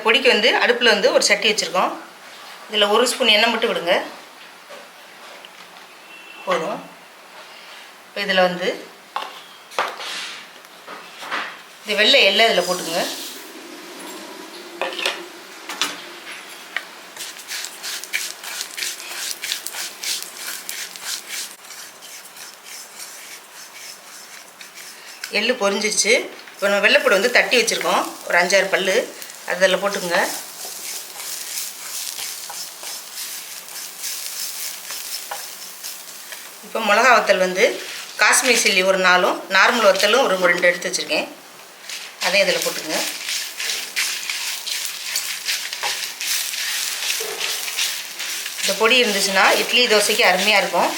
பொடிக்கு வந்து அடுப்பில் வந்து ஒரு சட்டி வச்சுருக்கோம். இதில் 1 ஸ்பூன் எண்ணெய் மட்டும் விடுங்க, போதும். இப்போ இதில் வந்து இந்த வெள்ளை எள்ளை இதில் போட்டுக்குங்க. எள்ளு பொரிஞ்சிச்சு. இப்போ நம்ம வெள்ளைப்பூடு வந்து தட்டி வச்சுருக்கோம், ஒரு 5-6 பல், அதில் போட்டுக்குங்க. இப்போ மிளகா வத்தல் வந்து காஷ்மீர் சில்லி ஒரு 4, நார்மல் வத்தலும் ஒரு 2 எடுத்து வச்சுருக்கேன், அதையும் இதில் போட்டுக்குங்க. இந்த பொடி இருந்துச்சுன்னா இட்லி தோசைக்கு அருமையாக இருக்கும்,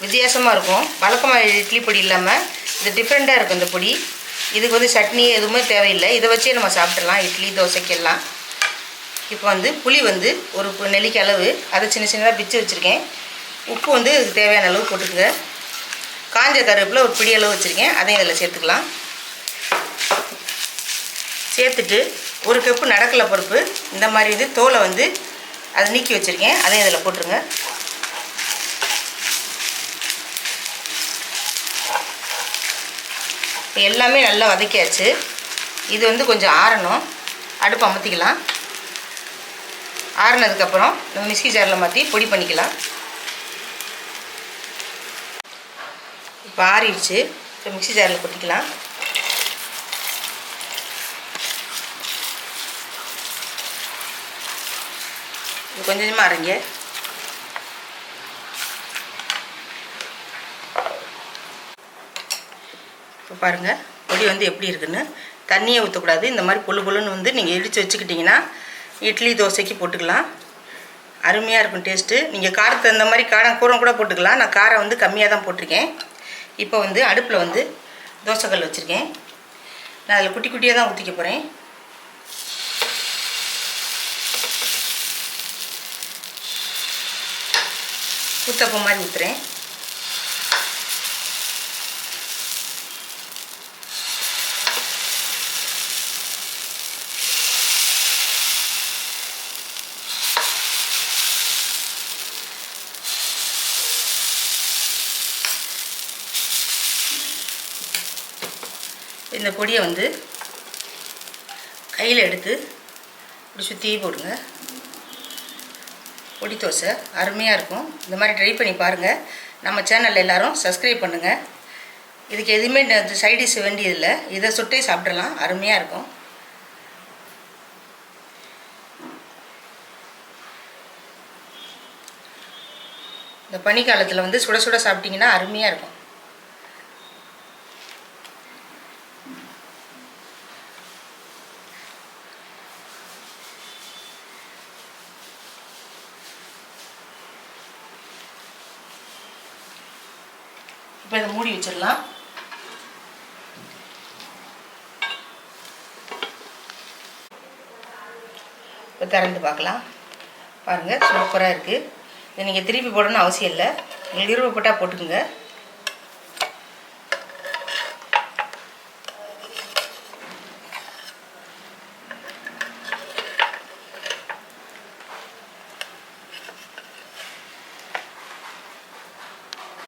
வித்தியாசமாக இருக்கும். வழக்கமாக இட்லி பொடி இல்லாமல் இது டிஃப்ரெண்ட்டாக இருக்கும் இந்த பொடி. இதுக்கு வந்து சட்னி எதுவுமே தேவையில்லை, இதை வச்சே நம்ம சாப்பிட்றலாம் இட்லி தோசைக்கெல்லாம். இப்போ வந்து புளி வந்து ஒரு நெல்லிக்காய் அளவு, அதை சின்ன சின்னதாக பிச்சு வச்சுருக்கேன். உப்பு வந்து இதுக்கு தேவையான அளவு போட்டுக்குங்க. காஞ்ச கருவேப்பிலை ஒரு பிடி அளவு வச்சுருக்கேன், அதையும் இதில் சேர்த்துக்கலாம். சேர்த்துட்டு 1 கப்பு நடக்கலை பருப்பு இந்த மாதிரி வந்து தோலை வந்து அதை நீக்கி வச்சுருக்கேன், அதையும் இதில் போட்டுருங்க. இப்போ எல்லாமே நல்லா வதக்கியாச்சு. இது வந்து கொஞ்சம் ஆறணும், அடுப்பு அமர்த்திக்கலாம். ஆறினதுக்கப்புறம் நம்ம மிக்ஸி ஜாரில் மாற்றி பொடி பண்ணிக்கலாம். இப்போ ஆறிடுச்சு. இப்போ மிக்ஸி ஜாரில் கொட்டிக்கலாம். இது கொஞ்சம் கொஞ்சமாக அரைங்க. இப்போ பாருங்கள் பொடி வந்து எப்படி இருக்குன்னு. தண்ணியை ஊற்றக்கூடாது, இந்த மாதிரி பொழு பொழுன்னு வந்து நீங்கள் இடித்து வச்சுக்கிட்டிங்கன்னா இட்லி தோசைக்கு போட்டுக்கலாம், அருமையாக இருக்கும் டேஸ்ட்டு. நீங்கள் காரத்தை இந்த மாதிரி காரம் கூட போட்டுக்கலாம், நான் காரம் வந்து கம்மியாக தான் போட்டிருக்கேன். இப்போ வந்து அடுப்பில் வந்து தோசைக்கல் வச்சுருக்கேன், நான் அதில் குட்டி குட்டியாக தான் ஊற்றிக்க போகிறேன். ஊத்தப்பம் மாதிரி ஊற்றுறேன். இந்த பொடியை வந்து கையில் எடுத்து இப்படி சுற்றி போடுங்க. பொடி தோசை அருமையாக இருக்கும். இந்த மாதிரி ட்ரை பண்ணி பாருங்கள். நம்ம சேனலில் எல்லோரும் சப்ஸ்கிரைப் பண்ணுங்கள். இதுக்கு எதுவுமே சைடிஷ் வேண்டியதில்லை, இதை சுட்டே சாப்பிட்றலாம், அருமையாக இருக்கும். இந்த பனிக்காலத்தில் வந்து சுட சுட சாப்பிட்டிங்கன்னா அருமையாக இருக்கும். இப்போ இதை மூடி வச்சிடலாம். இப்போ திறந்து பார்க்கலாம். பாருங்கள் சூப்பராக இருக்குது. இதை நீங்கள் திருப்பி போடணும்னு அவசியம் இல்லை, உங்களுக்கு விருப்பப்பட்டால் போட்டுக்குங்க.